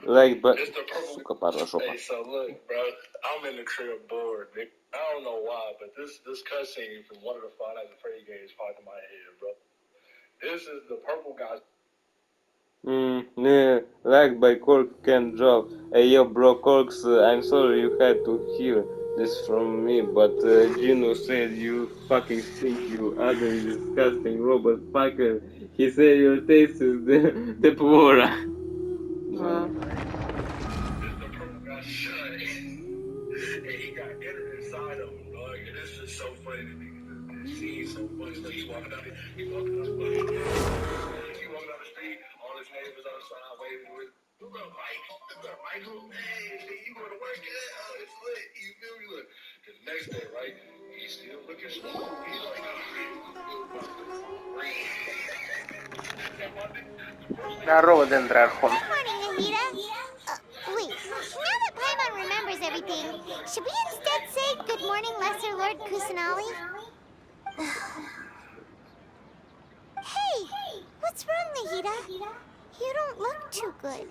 Like, but... Сука, парла жопа. Hey, so look, bro, I'm in the crib bored, Nick. I don't know why, but this cutscene from one of the Five Nights at Freddy's games popped in my head, bro. This is the purple guy. Yeah, like by Cork can drop. Hey, yo, bro, Corks, I'm sorry you had to hear this from me, but Gino said you fucking stink, you ugly, disgusting robot fucker. He said your taste is the plora. This the purple guy's son. And he got entered inside of him, dog. And this is so funny to me. This scene so funny. Look, he walking down the street, all his neighbors outside waving with. What's up, Mike? What's up, Michael? Hey, you going to work? Yeah, oh, it's lit. You feel me? Look, the next day, right? He's still looking smooth. He's like, Здорово, Дендрархон. Good morning, Nahida. Wait, now that Paimon remembers everything, should we instead say good morning, Lesser Lord Kusanali? Hey, what's wrong, Nahida? You don't look too good.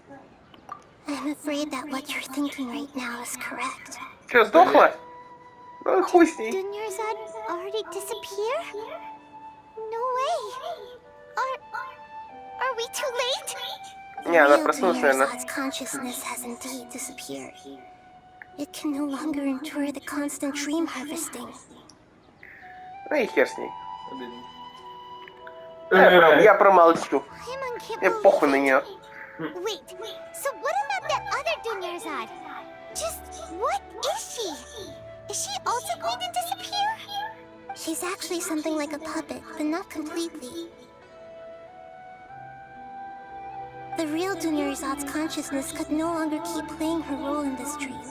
I'm afraid that what you're thinking right now is correct. Че, сдохла? Ну, хуй с ней. Did Dunyarzad already disappear? No way. Are we too late? Не, она Real проснулась, наверное. Dunyarzad's consciousness has indeed disappeared. It can no longer endure the constant dream harvesting. Ну и хер с ней. Я промолчу. Paimon can't Мне похуй на нее. Wait, so what about that other Dunyarzad? Just what is she? Is she also going to disappear? She's actually something like a puppet, but not completely. The real Dunyarzad's consciousness could no longer keep playing her role in this dream.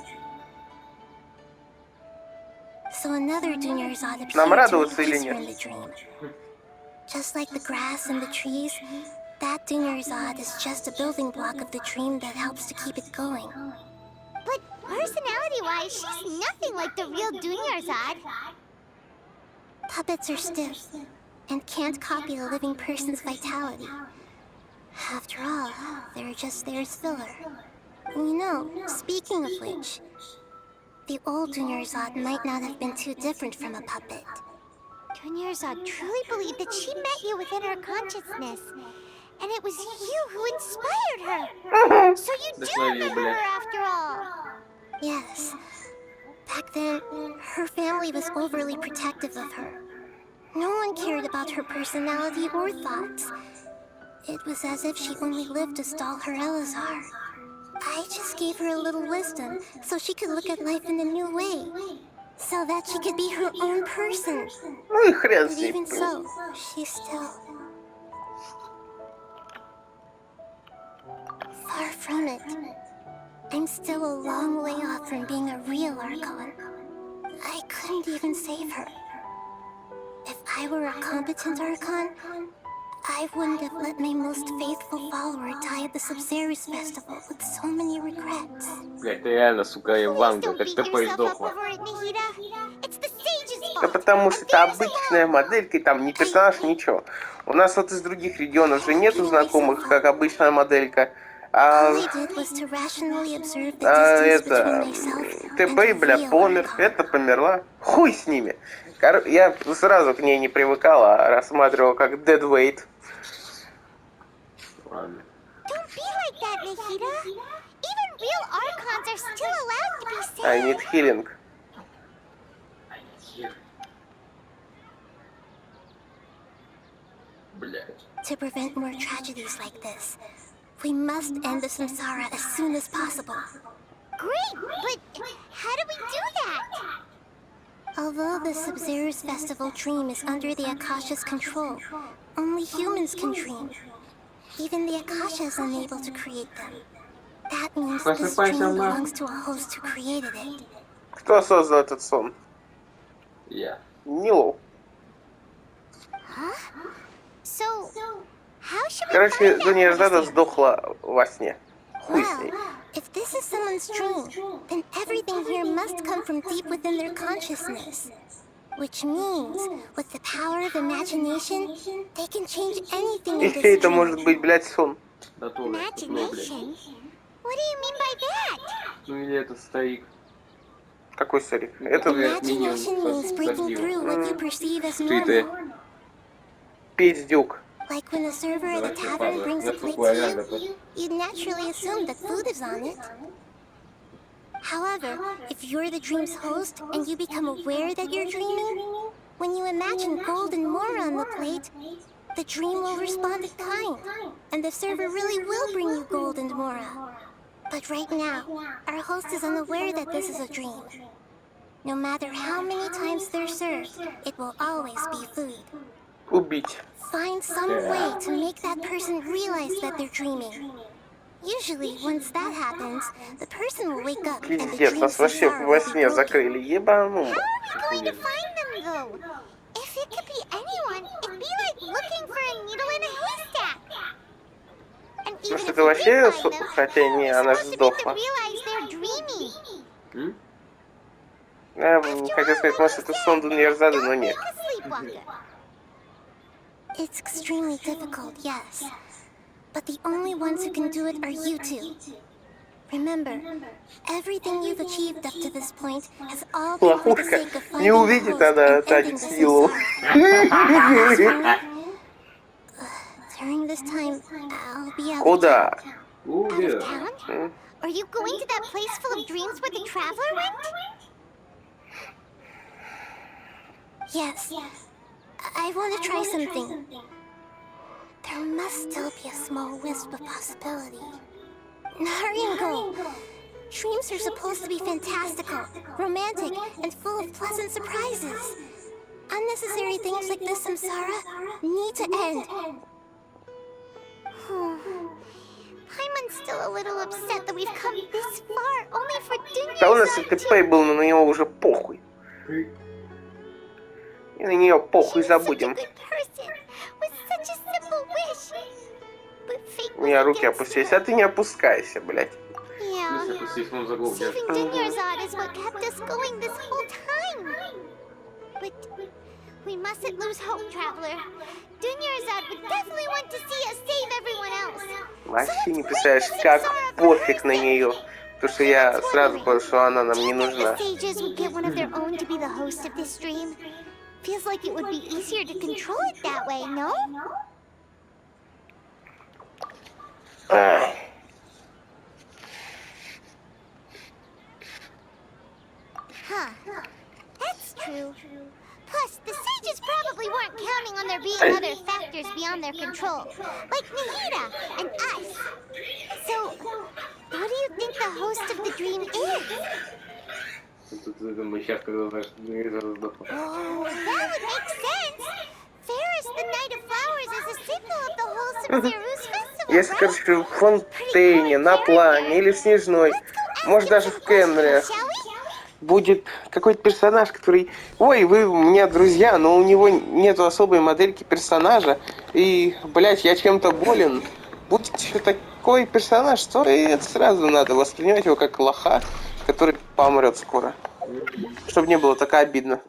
So another Dunyarzad appeared to радоваться или replace her нет? in the dream. Just like the grass and the trees, that Dunyarzad is just a building block of the dream that helps to keep it going. But personality-wise, she's nothing like the real Dunyarzad. Puppets are stiff and can't copy a living person's vitality. After all, they're just there as filler. You know, speaking of which, the old Dunyarzad might not have been too different from a puppet. Dunyarzad truly believed that she met you within her consciousness. And it was you who inspired her. So you do remember her after all. Yes. Back then, her family was overly protective of her. No one cared about her personality or thoughts. It was as if she only lived to stall her Elazar. I just gave her a little wisdom so she could look at life in a new way. So that she could be her own person. Ну и хрен But с ней. even so, she's still... far from it. I'm still a long way off from being a real Archon. I couldn't even save her. If I were a competent Archon, I wouldn't have let my most faithful follower die at the Sub-Zerus Festival with so many regrets. Блять, ты реально, сука, Please Иванга, don't как beat ты yourself up поиздохла. over it, Nahida. It's the sage's Да fault. потому что And это theirs обычная alone. моделька, и там ни персонаж, ничего. У нас вот из других регионов же нету знакомых, как обычная моделька. All I did was to rationally observe the distance between myself and ТП, a бля, real помер, Archon. это померла. Хуй с ними. Я сразу к ней не привыкал, а рассматривал как dead weight. Ладно. Don't be like that, Nahida. Even real Archons are still allowed to be I saved. need healing. Блять. To prevent more tragedies like this, we must end the samsara as soon as possible. Great, but how do we do that? Although the Sub-Zerus Festival dream is under the Akasha's control, only humans can dream. Even the Akasha is unable to create them. That means this dream belongs to a host who created it. Кто создал этот сон? Я. Нилу. Huh? So, how should we Короче, find that Dunyarzada person? сдохла во сне. Хуй с ней. Well, if this is someone's dream, then everything here must come from deep within their consciousness. Which means, with the power of imagination, they can change anything in Если this это dream. может быть, блядь, сон. Да то, блядь. Imagination? What do you mean by that? Ну или это старик. Какой старик? Это Imagination means breaking through what you perceive as Ты. normal. пиздюк. Like when a server at a Давайте tavern фаза. brings a На plate какой to you, ряд? you'd naturally assume that food is on it. However, if you're the dream's host and you become aware that you're dreaming, when you imagine gold and more on the plate, the dream will respond in kind, and the server really will bring you gold and mora. But right now, our host is unaware that this is a dream. No matter how many times they're served, it will always be food. Убить. Find some way to make that person realize that they're dreaming. Usually, once that happens, the person will wake up and the Пиздец, dream нас вообще samsara во will сне be broken. закрыли. Ебану. How are we going to find them, though? If it could be anyone, it'd be like looking for a needle in a haystack. And even Может, if это we вообще... did find them, Хотя how are не, we она же supposed to make them сдохла. realize they're dreaming? Я After хотел all, сказать, like может, you это said, сон Дуньярзады, но don't нет. make a sleepwalker. It's extremely difficult, yes. But the only ones who can do it are you two. Remember, everything you've achieved up to this point has all been for the Лохушка. sake of Не finding the увидит host она and ending тратить the силу. samsara. During this time, I'll be out of Куда? town. Out of town? Are you going to that place full of dreams where the traveler went? Yes. I want to try something. There must still be a small wisp of possibility. Naringo! Dreams are supposed to be fantastical, romantic, and full of pleasant surprises. Unnecessary things like this samsara need to end. Paimon's still a little upset that we've come this far only for Да у нас Dunya's ТП был, но на него уже похуй. И на нее похуй забудем. У меня руки опустились, а ты не опускайся, блядь. Yeah. Saving Dunyarzad is what kept us going this whole time. But we mustn't lose hope, Traveler. Dunyarzad would definitely want to see us save everyone else. Вообще не представляешь, как пофиг на нее. Потому что я сразу понял, что она нам не нужна. The sages would get one of their own to be the host of this dream. Feels like it would be easier to control it that way, no? Huh. That's true. Plus, the sages probably weren't counting on there being other factors beyond their control, like Nahida and us. So, who do you think the host of the dream is? Oh, that would make sense. Fairest the Night of Flowers is a symbol of the wholesome Zeru's festival, Если, right? короче, в Фонтейне, на Плане или в Снежной, может даже в Кенриях, будет какой-то персонаж, который... Ой, вы у меня друзья, но у него нету особой модельки персонажа. И, блядь, я чем-то болен. Будет еще такой персонаж, что это сразу надо воспринимать его как лоха, который помрет скоро. Чтобы не было так обидно.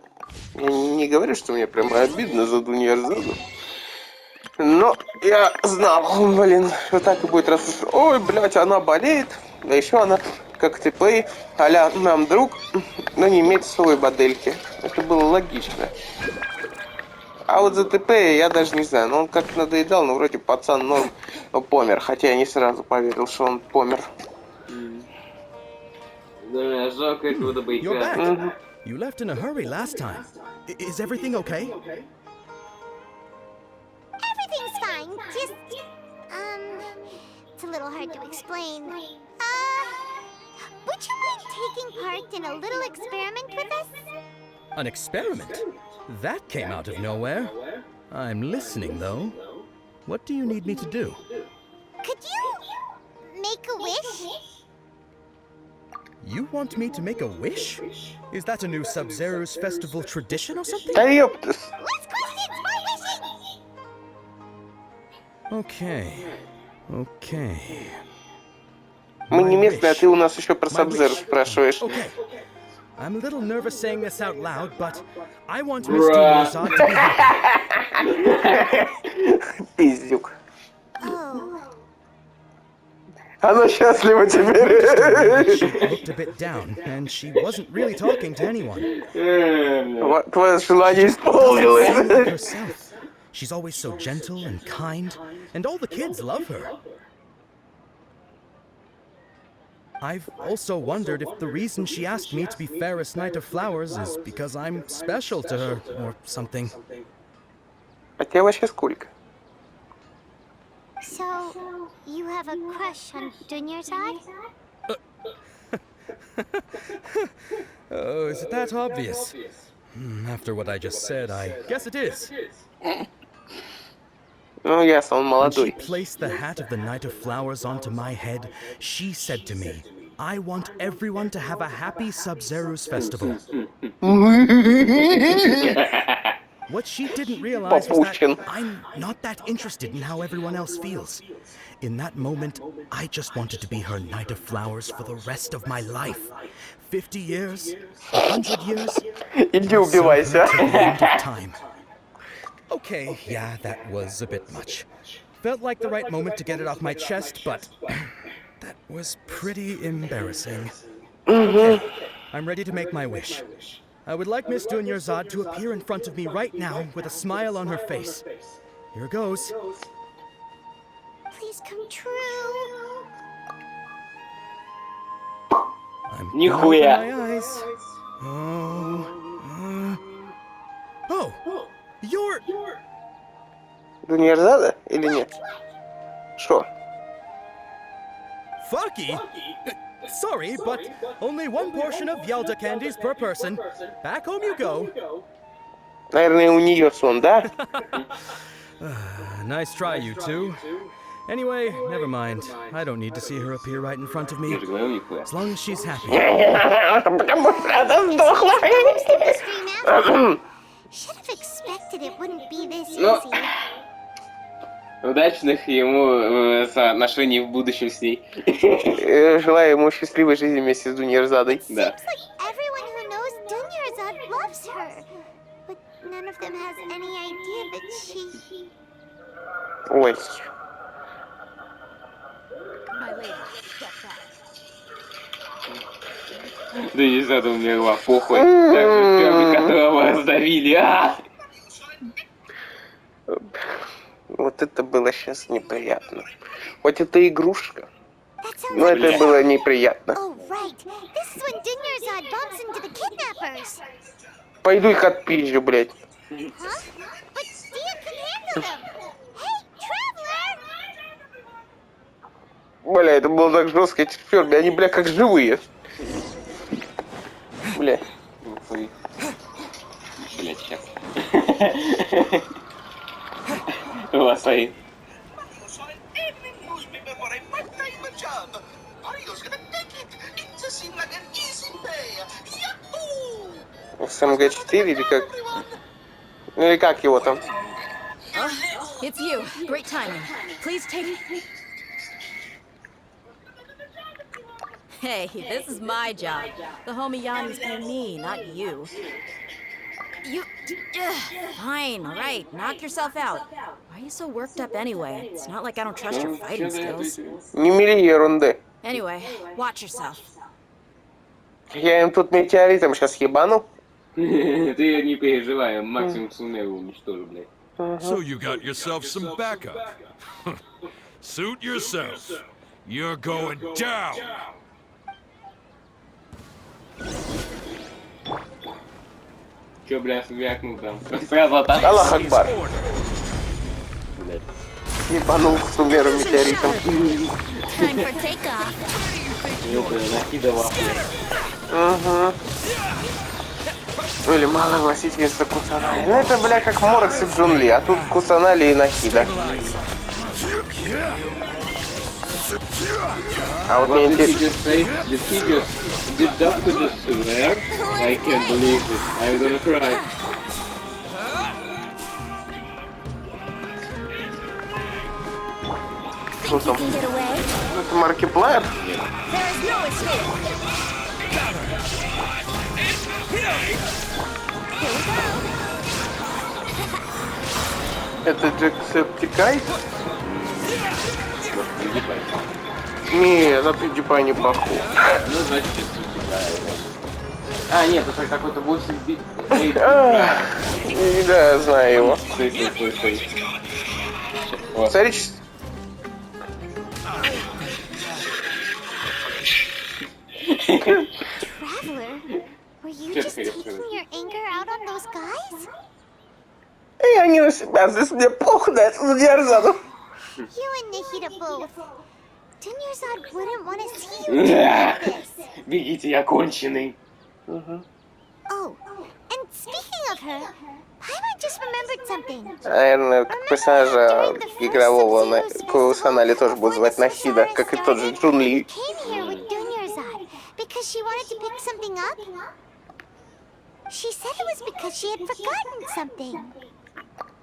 Я не говорю, что мне прямо обидно за Дуньярзаду. Но я знал, блин, что так и будет раз уж... Ой, блядь, она болеет. Да еще она, как ТП, а-ля нам друг, но не имеет своей модельки. Это было логично. А вот за ТП я даже не знаю. Ну, он как-то надоедал, но вроде пацан норм, но помер. Хотя я не сразу поверил, что он помер. You're back. You left in a hurry last time. Is everything okay? Everything's fine. Just, it's a little hard to explain. Would you mind taking part in a little experiment with us? An experiment? That came out of nowhere. I'm listening, though. What do you need me to do? Could you make a wish? You want me to make a wish? Is that a new Sub-Zero's festival tradition or something? Да ёптус. Less questions, more wishing! Okay. Мы не местные, а ты у нас еще про Сабзеру спрашиваешь. Okay. I'm a little nervous saying this out loud, but I want Miss Dunyarzad to be happy. Пиздюк. Oh. Она счастлива She теперь. looked a bit down, and she wasn't really talking to anyone. Вот твое желание Doesn't seem like исполнилось. herself. She's always so gentle and kind, and all the kids love her. I've also wondered if the reason she asked me to be Fairest Knight of Flowers is because I'm special to her or something. А тебе вообще сколько? So, you have a crush on Dunyarzad? Oh, is it that obvious? After what I just said, I guess it is. Ну, ясно, он When she молодой. placed the hat of the Knight of Flowers onto my head, she said to me, I want everyone to have a happy Sub-Zerus festival. What she didn't realize was that Попущен. I'm not that interested in how everyone else feels. In that moment, I just wanted to be her Knight of Flowers for the rest of my life. 50 years, 100 years, Иди I'll serve her убивайся. till the end of time. Okay, yeah, that was a bit much. Felt like the right moment to get it off my chest, but that was pretty embarrassing. Okay, I'm ready to make my wish. I would like Miss Dunyarzad to appear in front of me right now with a smile on her face. Here goes. Please come true. I'm gonna Нихуя. open my eyes. Oh, you're... Дуньярзада или нет? Шо? Fucky? Sorry, but only one portion of Yelda candies per person. Back home you go. Наверное, у нее сон, да? Nice try, you two. Anyway, never mind. I don't need to see her appear right in front of me. Я же говорил, нихуя. As long as she's happy. Потому что она сдохла. Stream after. Should have expected it wouldn't be this No. easy. Удачных ему соотношений в будущем с ней. Желаю ему счастливой жизни вместе с Дуньярзадой. Да. Seems like everyone who knows Dunyarzad loves her. But none of them has any idea that she... Ой. My lady, step back. Да не знаю, умерла, похуй. Так же камень, которого раздавили. Вот это было сейчас неприятно. Хоть это игрушка, That sounds но like... это было неприятно. Oh, right. This is when Dunyarzad bumps into the kidnappers. Пойду их отпизжу, блядь. Huh? But Stan can handle them. Hey, Traveler! Бля, это было так жестко, черт, они, бля, как живые. Бля. Ой. Блять, сейчас. Лосай. СМГ-4 или как? Ну или как его там? Oh, it's you. Great timing. Please take... Hey, this is my job. The homie Yanni's paying me, not you. You... Fine, all right. Knock yourself out. Why are you so worked up anyway? It's not like I don't trust your fighting skills. Не мели ерунды. Anyway, watch yourself. Я им тут метеоритом сейчас ебану. Ты не переживай, максимум сумеру уничтожу, блядь. So you got yourself some backup. Suit yourself. You're going down. Чё, блядь, вякнул там? Сразу атака. Аллах Акбар. Блядь. Ебанул сумеру метеоритом. Time for takeoff. Ёпта, накидывал. Угу. Или мало властительница Кусанали. Ну это, бля, как Морокс и Джунли, а тут Кусанали и Нахида. А вот мне интересно... Did he just deducted the swear? I can't believe it. I'm gonna cry. Что там? Can get away? Это Маркиплеер? There is no escape. Это Джексептикай? Нет, на PewDiePie не похож. Ну, значит, да, А, нет, это какой-то 8 бит. Да, знаю его. Стой. Вот. Смотри, Traveler, were you just taking your anger out on those guys? они на себя, здесь мне похуй на это, на Ярзану. You and Nihida both. Dunyarzad wouldn't want to see you do like this. Бегите, я конченый. Oh, and speaking of her, Paimon just remembered something. Наверное, персонажа игрового на Кусанале тоже будут звать Нахида, как и тот же Джун Ли. Came here with Dunyarzad because she wanted to pick something up. She said it was because she had forgotten something.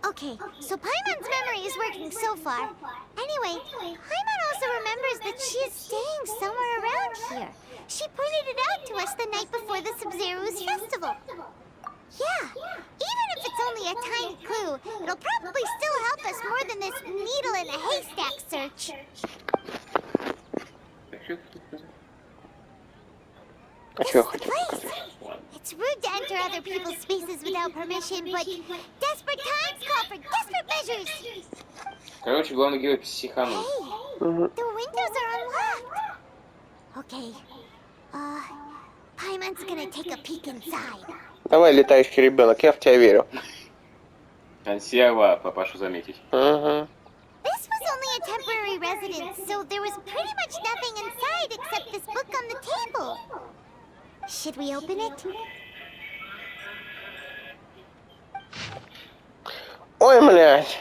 Okay, so Paimon's memory is working so far. Anyway, Paimon also remembers that she is staying somewhere around here. She pointed it out to us the night before the Sub-Zero's festival. Yeah, even if it's only a tiny clue, it'll probably still help us more than this needle in a haystack search. А чё я This хотел? place. It's rude to enter other people's spaces without permission, but desperate times call for desperate measures. Короче, главный герой психанул. Hey, the windows are unlocked. Okay, Paimon's gonna take a peek inside. Давай, летающий ребенок, я в тебя верю. Консерва, папашу заметить. This was only a temporary residence, so there was pretty much nothing inside except this book on the table. Should we open it? Ой, блядь.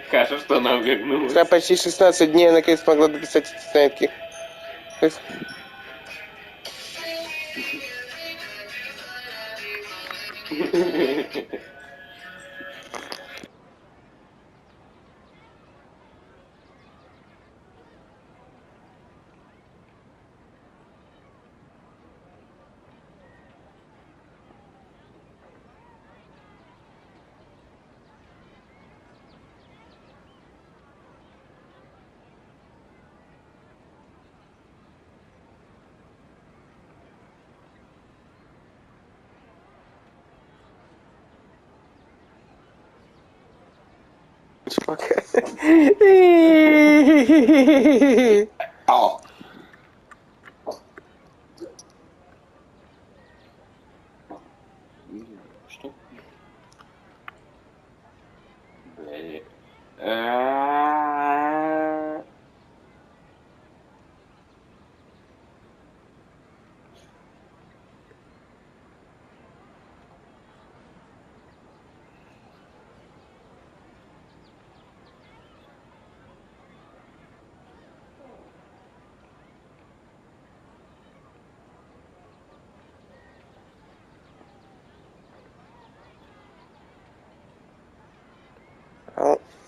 Хорошо, что она вернулась. За почти 16 дней я наконец смогла дописать эти заметки. Пока. Что?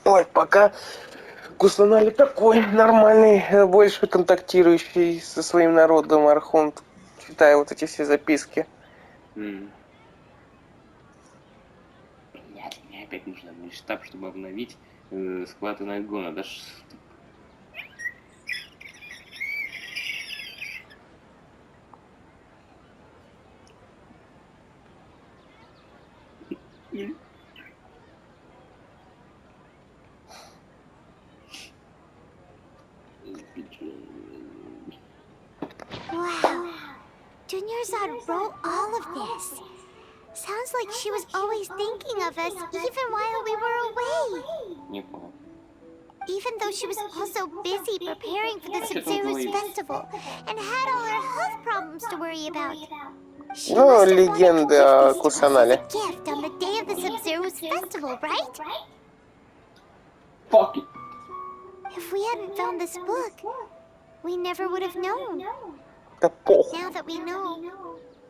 Ой, пока Кусанале такой нормальный, больше контактирующий со своим народом архонт, читая вот эти все записки. Мне опять нужно штаб, чтобы обновить склад Энергона. Да что? Wow, Dunyarzad wrote all of this. Sounds like she was always thinking of us even while we were away. Не понял. Even though she was also busy preparing for the Sub-Zero's festival and had all her health problems to worry about. She Ну, must have wanted to легенды give о this to us as Кусанале. a gift on the day of the Sub-Zero's festival, right? Fuck it. If we hadn't found this book, we never would have known. Да похуй. Now that we know,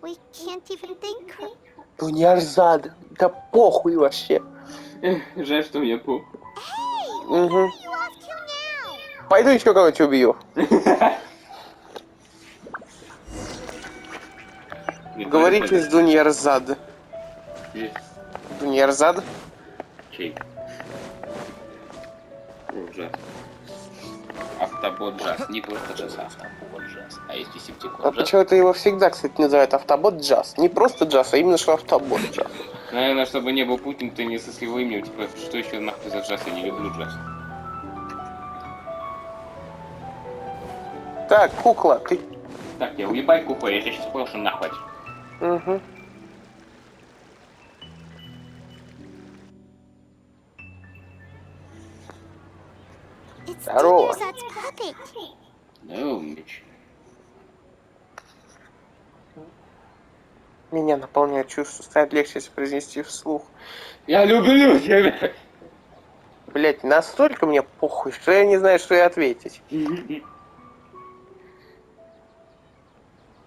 we can't even think. Dunyarzad, да похуй вообще. Жаль, что мне похуй. Hey, Угу. where are you off to now? Пойду еще кого-нибудь убью. Говорите с Dunyarzad. Dunyarzad? Чей? Джаз. Автобот джаз. Не просто джаз, а автобот джаз. А есть десептикон А джаз? почему-то его всегда, кстати, называют автобот джаз. Не просто джаз, а именно что автобот джаз. Наверное, чтобы не был Путин, ты не со сливым именем, типа, что еще нахуй за джаз? Я не люблю джаз. Так, кукла, ты... Так, я уебай купа, я тебя сейчас спрошу нахуй. Угу. It's Здорово. Dinner's puppet. Да, умничь. Меня наполняет чувство, станет легче, если произнести вслух. Я люблю тебя! Блять, настолько мне похуй, что я не знаю, что и ответить.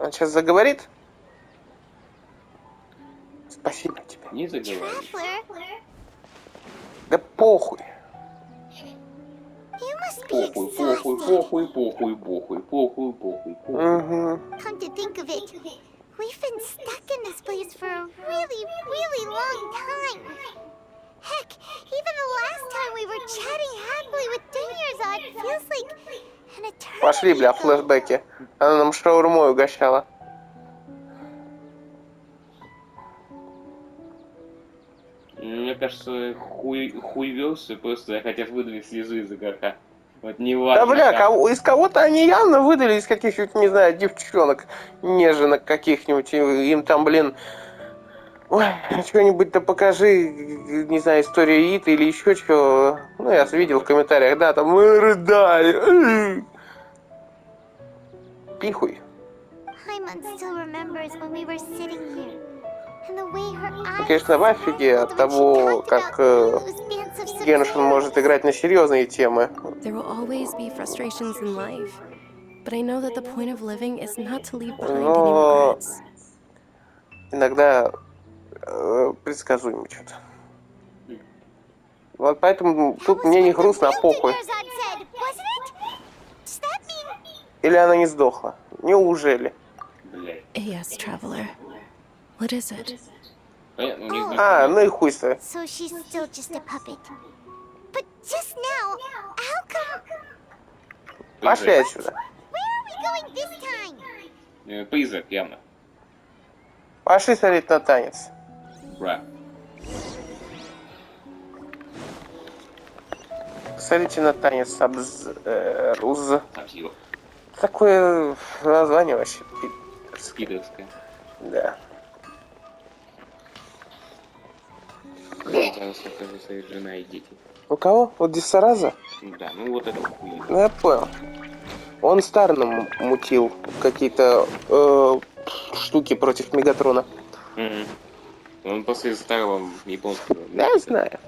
Он сейчас заговорит? Спасибо тебе. Не заговаривай. Traveler, Да похуй. you must be Похуй, exhausted. похуй, похуй, похуй, похуй, похуй, похуй, похуй. Угу. Come to think of it, we've been stuck in this place for a really, really long time. Heck, even the last time we were chatting happily with Dinnerzad feels like an eternity. Пошли, бля, ago. флешбеки. Она нам шаурмой угощала. Мне кажется, хуйвёсы просто хотят выдавить слезу из игрока. Вот не важно. Да, бля, как. из кого-то они явно выдали, из каких-нибудь, не знаю, девчонок, неженок каких-нибудь. Им там, блин, ой, что-нибудь-то покажи, не знаю, историю Ита или еще что. Ну, я видел в комментариях, да, там мы рыдали. Пихуй. Paimon still remembers when we were sitting here. And the way her eyes Конечно, в офиге от sparkled when she того, talked как about Lulu's dance of Геншин может Sub-Zero. играть на серьезные темы. There will always be frustrations in life, but I know that the point of living is not to leave behind any Но regrets. иногда предсказуемо что-то. Вот поэтому That тут was мне не what the грустно, а real похуй. Dinnerzad said, wasn't it? Does that mean... Или она не сдохла? Неужели? Блядь. Yes, traveler. What is it? Понятно, у них А, ну и хуй с тобой. So she's still just a puppet. But just now, how come... Пошли отсюда. Where are we going this time? Призрак, явно. Пошли смотреть на танец. Бра. Смотрите на танец Сабз-Руз. Сапсио. Такое название вообще. Скидовская. Да. Кажется, своей жена и дети. У кого? Вот Диссараза? Да, ну вот это хуй. Ну я понял. Он старно мутил какие-то штуки против Мегатрона. Он после старого японского. Да, я знаю.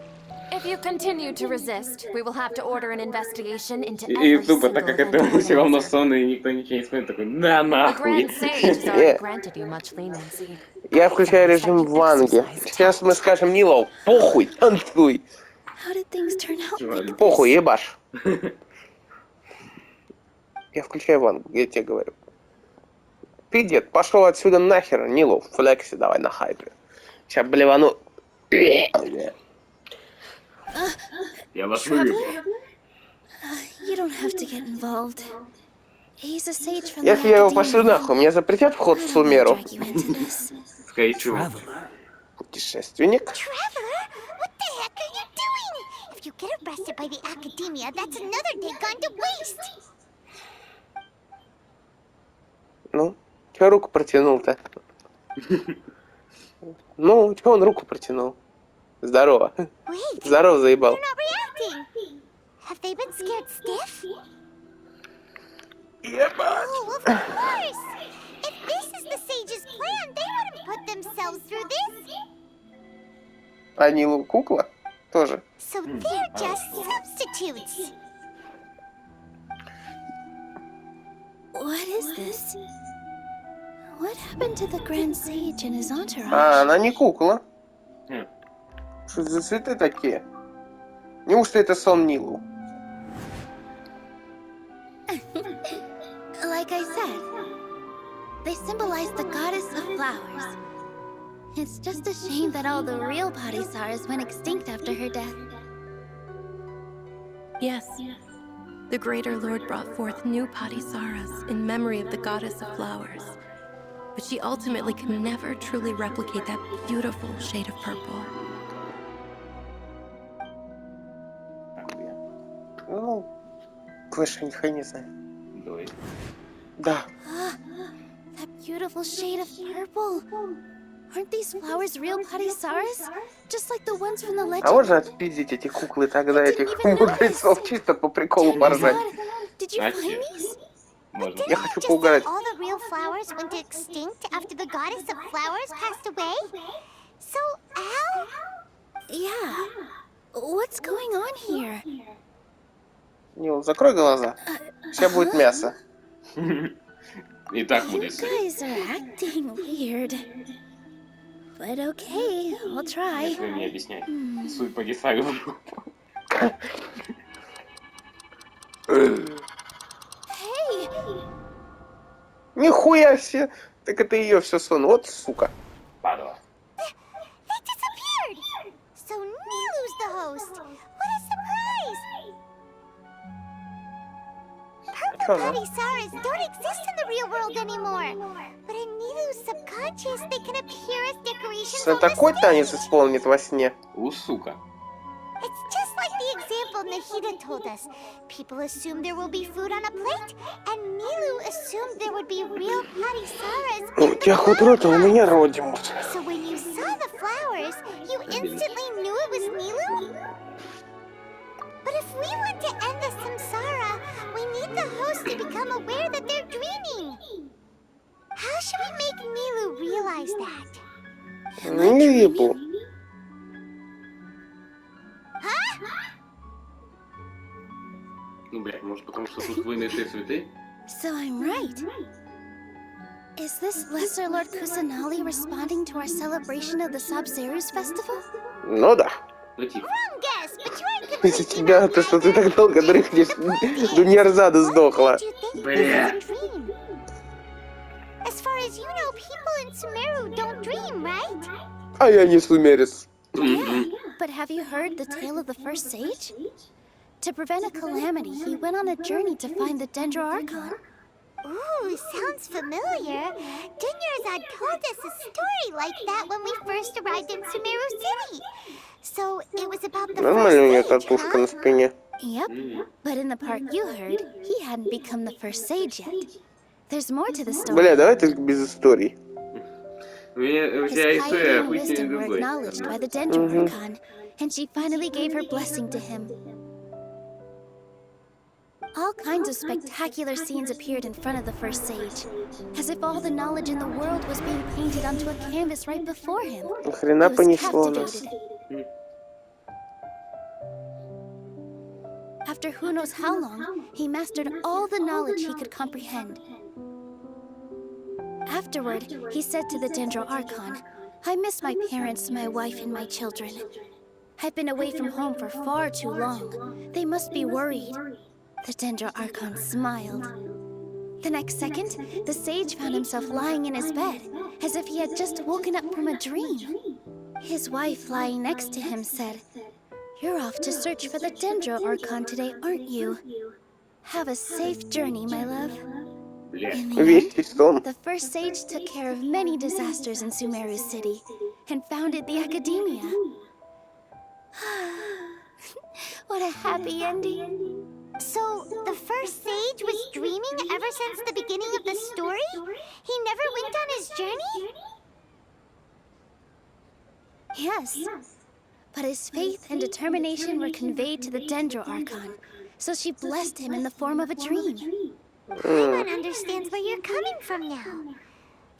If you continue to resist, we will have to order an investigation into И every тупо, single так как event это все равно organizer. сон, и никто ничего не смотрит, такой, на The нахуй. Grand Sage has already granted you much leniency. Я включаю режим Ванги. Сейчас мы скажем Нилоу, похуй, танцуй. How did things turn out like this? Похуй, ебашь. Я включаю Вангу, я тебе говорю. Ты, дед, пошел отсюда нахер, Нилоу, флекси давай на хайпе. Сейчас блевану. Я вас выебу. You don't have to get involved. He's a sage from the Если я его academia. пошлю нахуй, мне запретят вход в I don't wanna Сумеру. drag you into this. Скайчу. Путешественник. Traveler, what the heck are you doing? If you get arrested by the academia, that's another day gone to waste. Ну, чё руку протянул-то? Ну, чё он руку протянул? Здорово. Wait, Здорово, заебал. they're not reacting. Have they been scared stiff? Oh, of course! If this is the sage's plan, they wouldn't put themselves through this. А Нилу кукла? Тоже. So they're just substitutes. What is this? What happened to the Grand Sage and his entourage? А, она не кукла. Хм. Что за цветы такие? Неужто это сон Нилу? Like I said, they symbolize the goddess of flowers. It's just a shame that all the real Padisaras went extinct after her death. Yes. The Greater Lord brought forth new Padisaras in memory of the goddess of flowers. But she ultimately could never truly replicate that beautiful shade of purple. Ну, больше ничего не знаю. Давай. Да. That beautiful shade of purple. Aren't these flowers real Padisaras? Just like the ones from the legend? А можно отпиздить эти куклы тогда, этих мудрецов, чисто по приколу поржать? Did you find these? Можно. Я хочу Just поугарать. that all the real flowers went extinct after the goddess of flowers passed away? So, how? Yeah. What's going on here? Нил, закрой глаза. Сейчас будет мясо. И так You будет сидеть. guys are acting weird. But okay, I'll try. Вы мне объясняете. Суть Падисары. Hey! Нихуя себе! Так это ее все сон. Вот сука. Падала. They disappeared! So Nilu's the host. What a surprise! Purple Padisaras don't exist in the real world anymore. But in Nilu's subconscious, they can appear as decorations on the Такой танец stage. исполнит во сне. Сука. It's just like the example Nahida told us. People assume there will be food on a plate, and Nilu assumed there would be real Padisaras У in тебя the хоть рот, а у flower меня pot. родимут. So when you saw the flowers, you instantly knew it was Nilu? But if we want to end the samsara, we need the host to become aware that they're dreaming. How should we make Nilu realize that? Не ебу. Huh? Ну, блядь, может потому что тут вымершие цветы? So I'm right. Is this Lesser Lord Kusanali responding to our celebration of the Sabzerus festival? Ну да. Ну, тихо. Wrong guess, but you aren't Из-за completely тебя, wrong то, что ты either. так долго дрыхнешь, Дуньярзада сдохла. What made you think this Бля. is a dream? As far as you know, people in Sumeru don't dream, right? А я не сумерец. Yeah, but have you heard the tale of the first sage? To prevent a calamity, he went on a journey to find the Dendro Archon. Ooh, sounds familiar. Dunyarzad told us a story like that when we first arrived in Sumeru City. So it was about the Нормально у нее first sage, татушка на huh? спине. Yep, but in the part you heard, he hadn't become the first sage yet. There's more to the story. Бля, давай ты без историй. У тебя His история piety and охуительнее wisdom were другой. acknowledged by the Dendro Archon, and she finally gave her blessing to him. All kinds of spectacular scenes appeared in front of the first sage, as if all the knowledge in the world was being painted onto a canvas right before him. Нахрена He was понесло нас. captivated. After who knows how long, he mastered all the knowledge he could comprehend. Afterward, he said to the Dendro Archon, I miss my parents, my wife, and my children. I've been away from home for far too long. They must be worried. The Dendro Archon smiled. The next second, the sage found himself lying in his bed, as if he had just woken up from a dream. His wife, lying next to him, said, You're off to search for the Dendro Archon today, aren't you? Have a safe journey, my love. In the Весь сон. end, the first sage took care of many disasters in Sumeru City and founded the academia. What a happy ending. So the first sage was dreaming ever since the beginning of the story? He never went on his journey? Yes, but his faith and determination were conveyed to the Dendro Archon, so she blessed him in the form of a dream. Paimon understands where you're coming from now.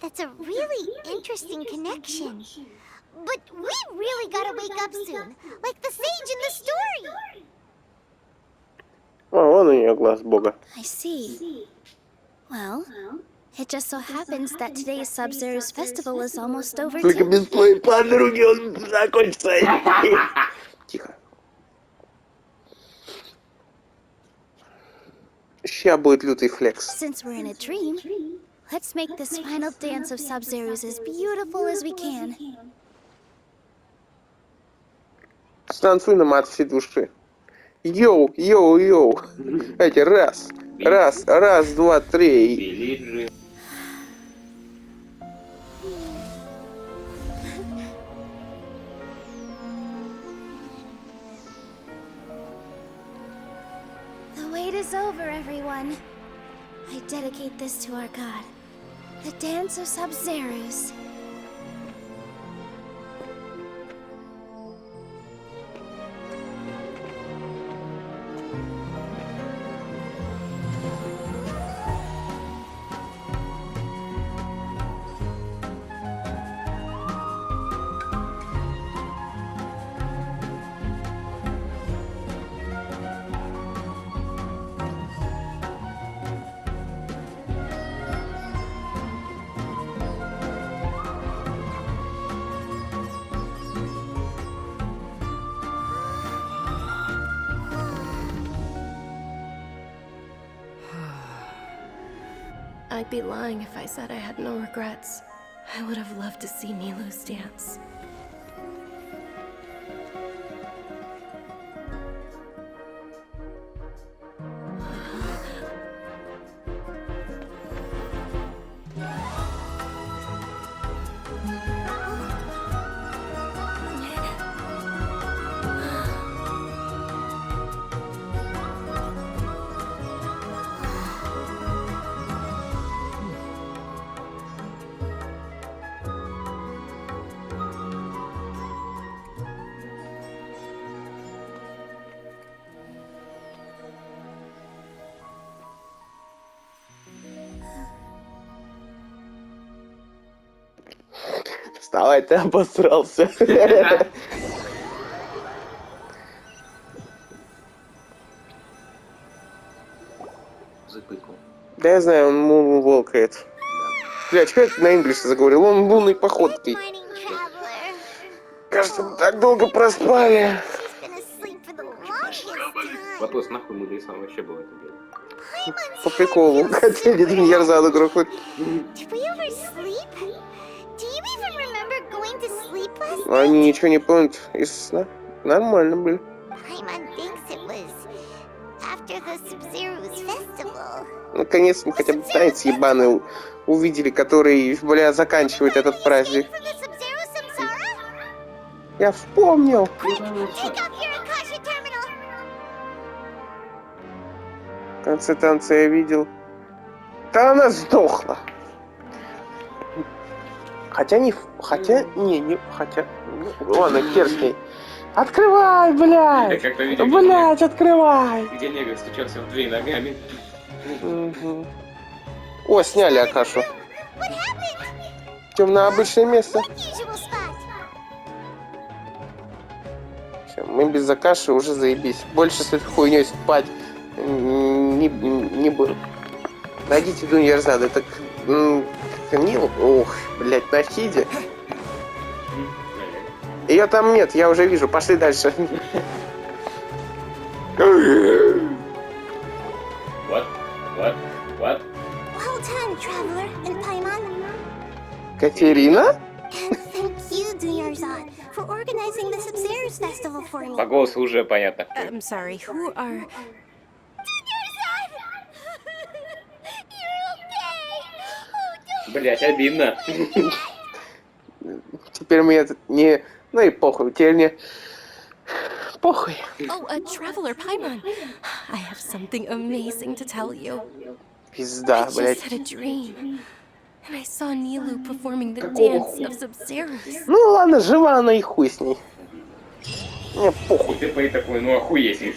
That's a really interesting connection. But we really gotta wake up soon, like the sage in the story. О, вон у нее глаз бога. I see. Well, it just so happens that today's Sub-Zero's festival is almost over Только too. без твоей подруги он закончится. Тихо. Ща будет лютый флекс. Since we're in a dream, Let's make this final dance of Sub-Zeros as beautiful as we can. Станцуй нам от всей души. Йоу, йоу, йоу. Эти раз, раз, раз, два, три. Билли Джин. The wait is over, everyone. I dedicate this to our god, the dance of Sub-Zeros. I'd be lying if I said I had no regrets. I would have loved to see Nilou's dance. Вставай, ты обосрался. Запыкал. Да я знаю, он волкает. Блядь, как это на инглише заговорил? Он лунной походкой. Morning, traveler. Кажется, мы так долго проспали. She's been asleep for the longest time. Вопрос, нахуй мудрецам вообще было это делать? По приколу. Хотели Дуньярзаду грохнуть. Did we oversleep? Do you even remember going to sleep last night? Они ничего не помнят из сна. Нормально, блин. Paimon thinks it was after the Sub-Zero's festival. Наконец мы хотя бы танец ебаный увидели, который, бля, заканчивает этот праздник. From the Sub-Zero Samsara? Я вспомнил. Quick, take off your Akasha terminal. В конце танца я видел. Да она сдохла. Хотя не... Хотя... Не... Хотя... Ну, ладно, хер с ней. Открывай, блядь! Это как-то видео, Блядь, открывай! где негр стучался в дверь ногами. Угу. О, сняли Акашу. What happened? Идем на обычное место. What usual spot? Всё, мы без Акаши уже заебись. Больше с этой хуйней спать не буду. Найдите Дуньярзаду. Это... Камил? Ох, блядь, на Хиде. Ее там нет, я уже вижу. Пошли дальше. What? What? What? Well done, Traveler and Paimon. Катерина? And thank you, Dunyarzad, for organizing the Sub-Zero's festival for me. По голосу уже понятно. I'm sorry, who are... Блять, обидно. Теперь мне это не... Ну и похуй, теперь мне... Похуй. Oh, a Traveler, Paimon. I have something amazing to tell you. Пизда, I блядь. just had a dream. And I saw Nilou performing the Какого dance хуя? of Sub-Zeros. Ну ладно, жива она и хуй с ней. Мне похуй. Ты по такой, ну охуеть.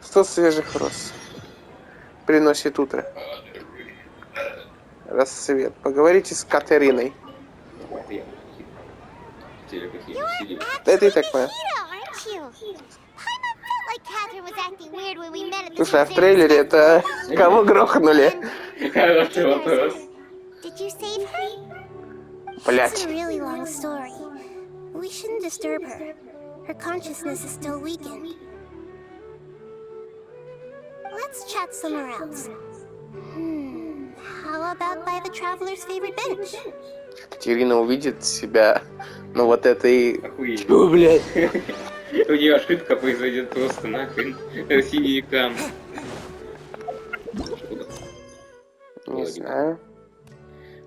100 свежих роз. Приносит утро. Рассвет. Поговорите с Катериной. Да это и так понял. Слушай, а в трейлере это кого грохнули? Хороший вопрос. Did you save her? It's Блять. a really long story. We shouldn't disturb her. Her consciousness is still weakened. Let's chat somewhere else. How about by the traveler's favorite bench. Катерина увидит себя, ну вот это и... Охуеть. Чё, блядь? У нее ошибка произойдет просто нахрен. Синий экран. Не знаю.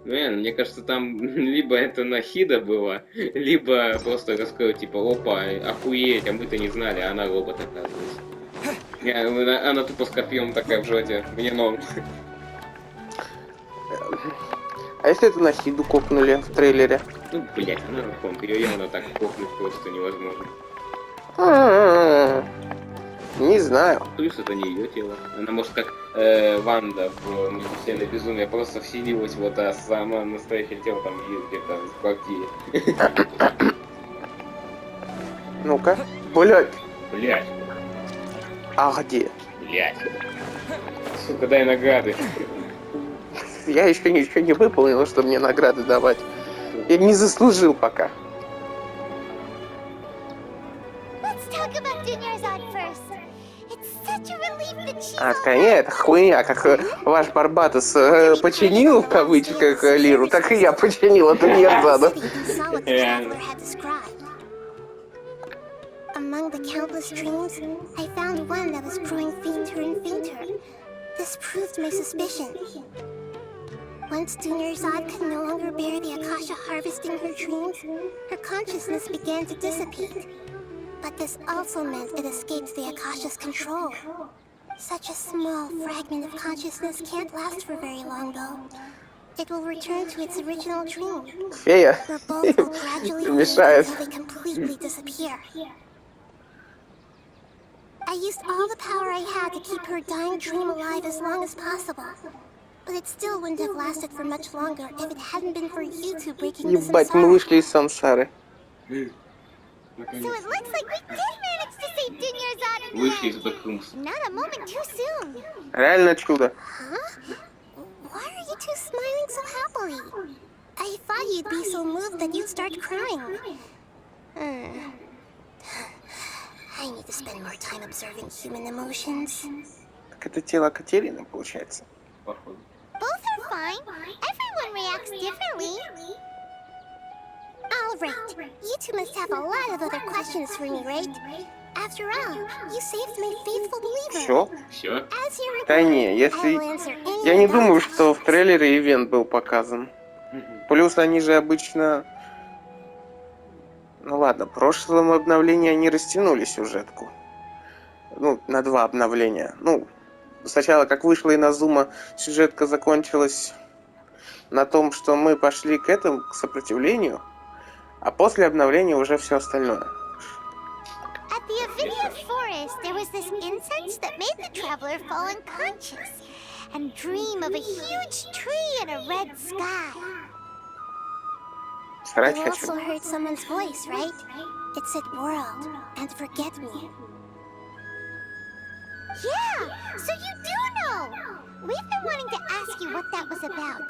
Блин, мне кажется, там либо это Нахида была, либо просто раскрою, типа, опа, охуеть, а мы-то не знали, а она робот, оказывается. Она тупо с копьем такая в жоте, мне норм. А если это Нахиду копнули в трейлере? Ну, блять, она рахом, ее явно так копнуть просто невозможно. Не знаю. Плюс это не ее тело. Она может как Ванда в «Вселенной безумия» просто вселилась вот, а сама настоящее тело там есть где-то в квартире. Ну-ка. Блять. Блять. А где? Блять. Сука, дай награды. Я еще ничего не выполнил, чтобы мне награды давать. Я не заслужил пока. Let's talk about Dunyarzad first. It's such a relief that she's А, скорее, это хуйня, как ваш Барбатос починил, в кавычках, Лиру, так и я починил эту Ньярзаду. Among the countless dreams, I found one that was growing fainter and fainter. This proved my suspicion. Once Dunyarzad could no longer bear the Akasha harvesting her dreams, her consciousness began to dissipate. But this also meant it escaped the Akasha's control. Such a small fragment of consciousness can't last for very long, though. It will return to its original dream, Фея where both will gradually fade мешает. until they completely disappear. I used all the power I had to keep her dying dream alive as long as possible. But it still wouldn't have lasted for much longer if it hadn't been for you two breaking the Ебать, мы samsara. вышли из сансары. So it looks like we did manage to save Dunyarzad in the Вышли из end. Бэкрумс. Not a moment too soon. Реально чудо. Huh? Why are you two smiling so happily? I thought you'd be so moved that you'd start crying. I need to spend more time observing human emotions. Так это тело Катерины, получается. Походу. Both are fine. Everyone reacts differently. All right. You two must have a lot of other questions for me, right? After all, you saved my faithful believer. Все? Все? As your Да reward, не, I will если... answer any Я не of your думаю, что в questions. трейлере ивент был показан. Плюс они же обычно... Ну ладно, в прошлом обновлении они растянули сюжетку. Ну, на 2 обновления. Ну, сначала, как вышла Иназума, сюжетка закончилась на том, что мы пошли к этому, к сопротивлению, а после обновления уже все остальное. At the Avinia forest, there was this incense that made the traveler fall unconscious and dream of a huge tree and a red sky. Срать You хочу. also heard someone's voice, right? It said world and forget me. Yeah, so you do know. We've been wanting to ask you what that was about,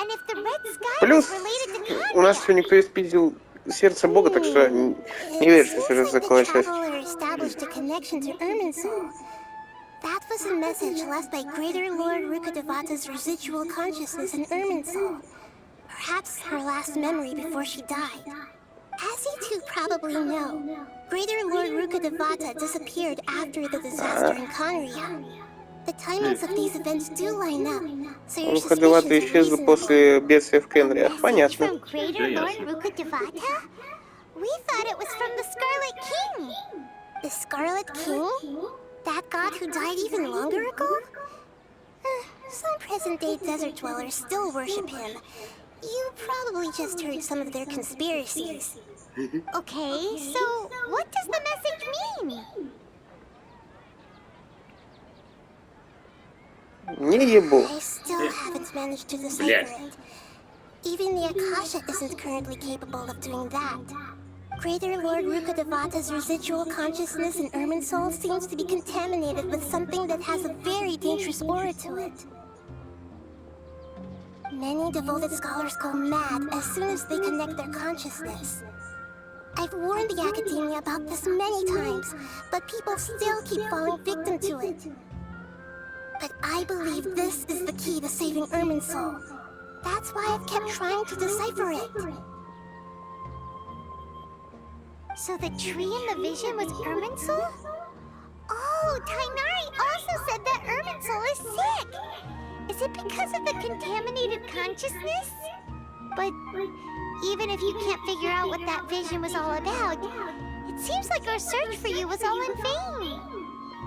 and if the red sky Плюс was related to у нас еще Kanye. никто не спиздил сердце Бога, так что не верю, что сюжет The закончился. traveler established a connection to Irminsul. That was a message left by Greater Lord Rukkhadevata's residual consciousness in Irminsul. Perhaps her last memory before she died. As you two probably know, Greater Lord Rukkhadevata disappeared after the disaster in Conria. The timings of these events do line up, so your Рукхадевата suspicions are исчезла reasonable. после бедствия в Кенриах. Message Понятно. from Greater Lord Rukkhadevata? We thought it was from the Scarlet King. The Scarlet King? That god who died even longer ago? Some present-day desert dwellers still worship him. You probably just heard some of their conspiracies. Okay, so what does the message mean? Не ебу. I still haven't managed to decipher it. Even the Akasha isn't currently capable of doing that. Greater Lord Rukkhadevata's residual consciousness in Irminsul seems to be contaminated with something that has a very dangerous aura to it. Many devoted scholars go mad as soon as they connect their consciousness. I've warned the Academia about this many times, but people still keep falling victim to it. But I believe this is the key to saving Irminsul. That's why I've kept trying to decipher it. So the tree in the vision was Irminsul? Oh, Tainari also said that Irminsul is sick! Is it because of the contaminated consciousness? But even if you can't figure out what that vision was all about, it seems like our search for you was all in vain.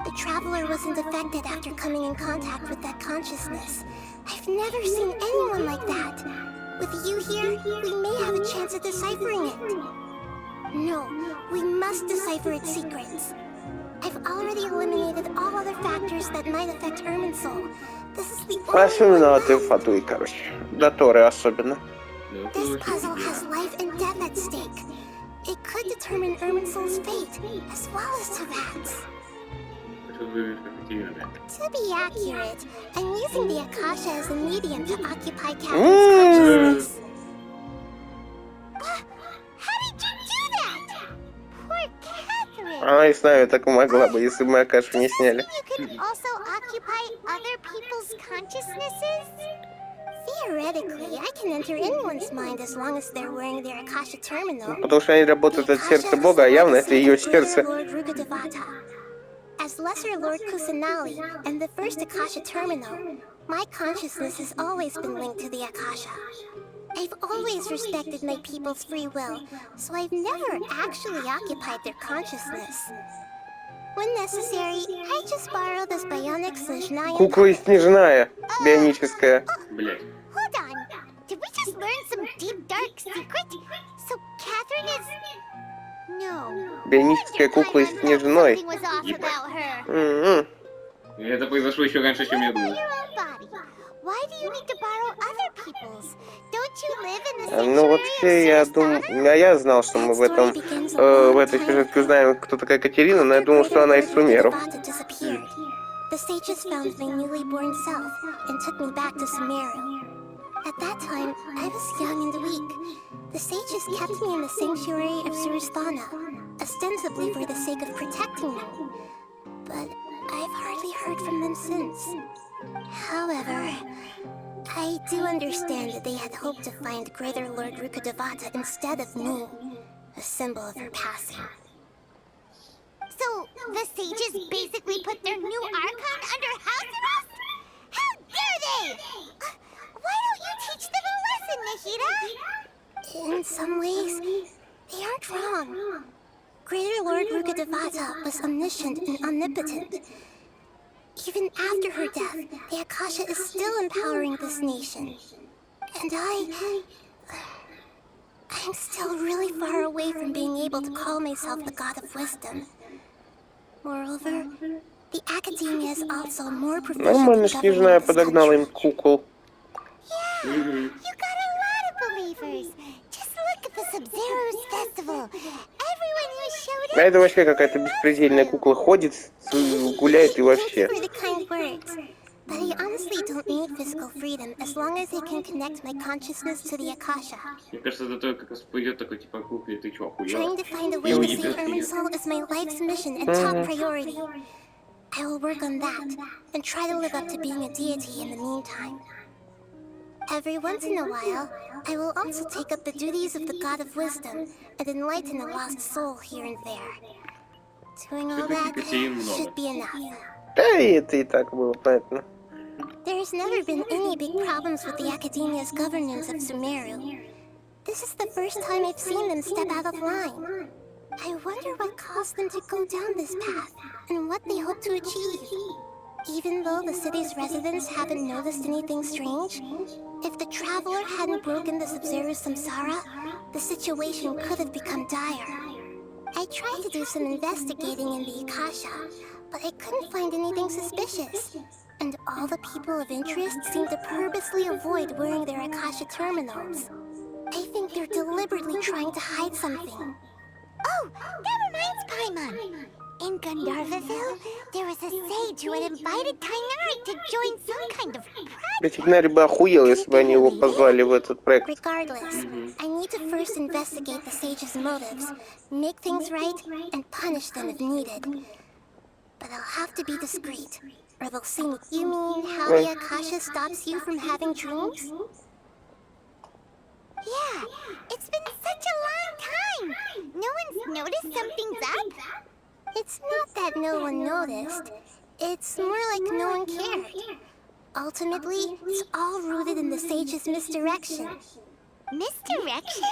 The traveler wasn't affected after coming in contact with that consciousness. I've never seen anyone like that. With you here, we may have a chance at deciphering it. No, we must decipher its secrets. I've already eliminated all other factors that might affect Irminsul. This is the only Особенно one от left. Фатуи, короче. До Торы особенно. This puzzle has life and death at stake. It could determine Irminsul's fate, as well as Tavat's. To be accurate, I'm using the Akasha as a medium to occupy Catherine's consciousness. How did you do that? Poor Catherine. Она и с нами так могла бы, если бы мы Акашу не сняли. You can also occupy other people's consciousnesses? Theoretically, I can enter anyone's mind as long as they're wearing their Akasha terminal. Потому что они работают от сердца Бога, а явно это ее сердце. As Lesser Lord Kusanali and the first Akasha terminal, my consciousness has always been linked to the Akasha. I've always respected my people's free will, so I've never actually occupied their consciousness. When necessary, I just borrow this bionic Snezhnaya. Кукла снежная, бионическая. Блять. Hold on. Did we just learn some deep, dark secret? So Catherine is... No. Бионическая кукла снежной. Something was off about her. Это произошло еще раньше, чем я What about думал. your own body? Why do you need to borrow other people's? Don't you live in the sanctuary Ну вообще, я думал, я знал, что мы в этой сюжетке узнаем, кто такая Катерина, но я думал, что она из Сумеров. The sages found my newly born self and took me back to Sumeru. At that time, I was young and weak. The sages kept me in the sanctuary of Surasthana, ostensibly for the sake of protecting me. But I've hardly heard from them since. However, I do understand that they had hoped to find Greater Lord Rukkhadevata instead of me, a symbol of her passing. So, the sages basically put their new Archon under house arrest? How dare they! Why don't you teach them a lesson, Nahida? In some ways, they aren't wrong. Greater Lord Rukkhadevata was omniscient and omnipotent. Even after her death, the Akasha is still empowering this nation. And I'm still really far away from being able to call myself the God of Wisdom. Moreover, the Academia is also more proficient Нормально, in снежная governing this подогнала им country. кукол. Yeah, you got a lot of believers. Just look at the Sub-Zero's festival. Everyone who showed up. А это вообще какая-то беспредельная кукла. Ходит, гуляет и вообще. Thank you for the kind words. But I honestly don't need physical freedom as long as I can connect my consciousness to the Akasha. Мне кажется, это только как раз пойдет такой, типа, кукле, ты чё, охуела? Trying to find a way to save Irminsul is my life's mission and top priority. I will work on that and try to live up to being a deity in the meantime. Every once in a while, I will also take up the duties of the God of Wisdom and enlighten a lost soul here and there. Doing all that should be enough. Да и это и так было понятно. There's never been any big problems with the Academia's governance of Sumeru. This is the first time I've seen them step out of line. I wonder what caused them to go down this path, and what they hope to achieve. Even though the city's residents haven't noticed anything strange, if the traveler hadn't broken the Sub-Zero samsara, the situation could have become dire. I tried to do some investigating in the Akasha, but I couldn't find anything suspicious. And all the people of interest seem to purposely avoid wearing their Akasha terminals. I think they're deliberately trying to hide something. Oh, that reminds Paimon. In Gandharvaville, there was a sage who had invited Tainari to join some kind of project. Tignaри бы охуел, если бы они его позвали в этот проект. Regardless, I need to first investigate the sage's motives, make things right, and punish them if needed. But I'll have to be discreet, or they'll see me. You mean how the Akasha stops you from having dreams? No one's noticed something's up? It's not that no one noticed. It's more like no one cared. Ultimately, it's all rooted in the sage's misdirection. Misdirection?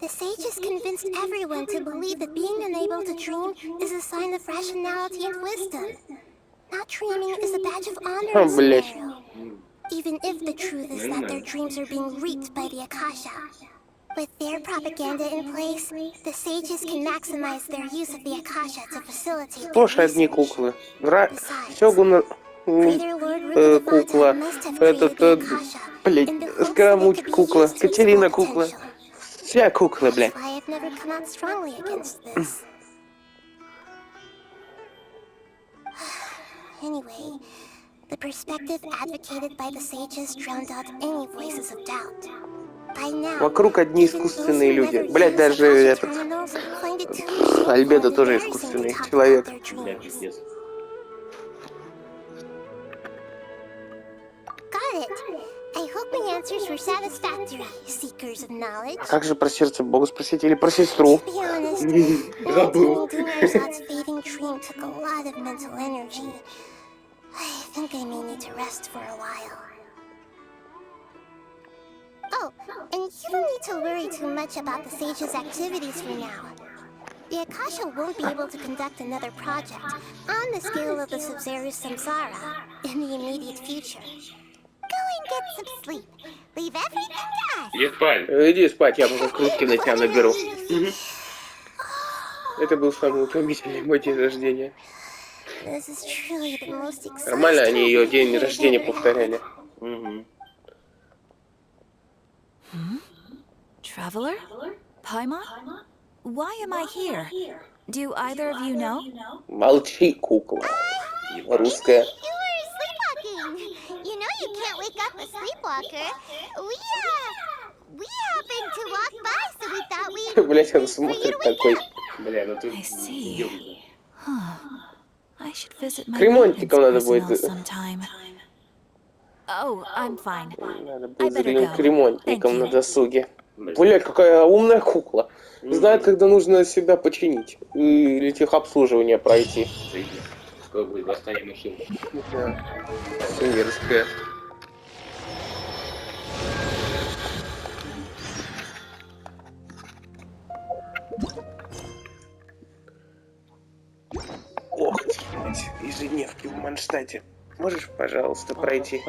The sages convinced everyone to believe that being unable to dream is a sign of rationality and wisdom. Not dreaming is a badge of honor in Блять. Sumeru. Even if the truth is that their dreams are being reaped by the Akasha. With their propaganda in place, the sages can maximize their use of the Akasha to facilitate their Сплошь одни research. куклы. Besides, Сёгуна Greater Lord Rukadevata кукла. must have Этот, created the Akasha блять, in the hopes that it Скоромуть could be кукла. used to its full Катерина кукла. potential. Вся куклы, That's блядь. why I've never come out strongly against this. Anyway, the perspective advocated by the sages drowned out any voices of doubt. By now, Вокруг одни even those искусственные who люди. never Блять, used даже Akasha этот... terminals find it too shameful Альбедо and тоже embarrassing to искусственный talk человек. about their Бля, dreams. пиздец. Got it. I hope my answers were satisfactory, seekers of knowledge. А как же про сердце Бога спросить или про сестру? To be honest, maintaining Dunarzad's fading dream took a lot of mental energy. I think I may need to rest for a while. Oh, and you don't need to worry too much about the sage's activities for now. The Akasha won't be able to conduct another project on the scale of the Sub-Zero Samsara in the immediate future. Go and get some sleep. Leave everything to us. Иди спать. Иди спать, я пока крутки на тебя наберу. Это был самый утомительный мой день рождения. This is truly the most Нормально они ее день exhausting рождения I've ever повторяли. Угу. Traveler? Paimon? Why am I here? Do either of you know? Молчи, кукла. Русская. You were sleepwalking. You know you can't wake up a sleepwalker. We happened to walk by, so we thought we'd Блять, он wait for you смотрит to wake такой. up. Бля, ну ты... I see. I should visit my К ремонтникам надо personnel будет. sometime. Oh, I'm fine. Надо I будет better заглянуть go. к ремонтникам Thank на you. досуге. Блять, какая умная кукла. Знает, когда нужно себя починить. Или техобслуживание пройти. Скоро будет восстание мужчин. Да. Сумерская. Ох ты, блядь, ежедневки в Манштате. Можешь, пожалуйста, пройти?